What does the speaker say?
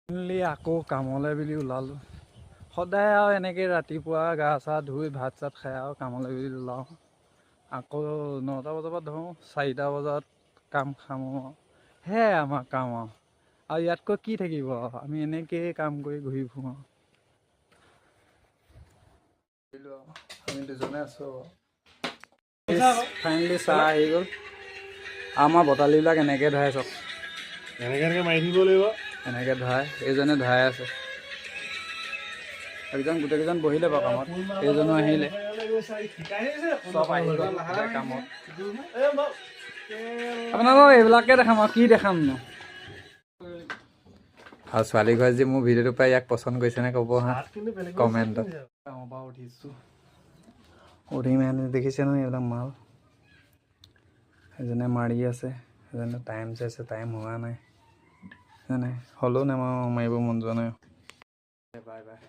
আকৌ কামলৈ বুলি ওলালোঁ। সদায় আৰু এনেকৈ ৰাতিপুৱা গা চা ধুই ভাত চাত খাই আৰু কামলৈ বুলি ওলাওঁ। আকৌ 9টা বজাৰ পৰা ধৰোঁ, 4টা বজাত কাম সামৰোঁ। সেয়াই আমাৰ কাম আৰু ইয়াতকৈ কি থাকিব আৰু আমি এনেকৈয়ে কাম কৰি ঘূৰি ফুৰোঁ। আমি দুজনে আছোঁ। ফাইনেলি চাহ আহি গ'ল। আমাৰ বটালিবিলাক এনেকৈ ধৰাই চাওক, এনেকৈ মাৰি থাকিব লাগিব। এনেকৈ ধৰাই এইজনে ধৰাই আছে। একজন গোটেইকেইজন বহিলে বাৰু কামত, এইজনো আহিলে, চব আহি গ'ল কামত। আপোনালোকক এইবিলাকে দেখাম আৰু কি দেখামনো। আৰু ছোৱালী ঘৰ যি মোৰ ভিডিঅ'টো পাই ইয়াক পচন্দ কৰিছে নে ক'ব হা কমেণ্টত। উঠিছোঁ, উঠি মানে দেখিছে নহয় এইবিলাক মাল। এজনে মাৰি আছে, এজনে টাইম চাইছে, টাইম হোৱা নাই। নাই হ'লেও নামাৰো, মাৰিব মন যোৱা নাই। Bye bye.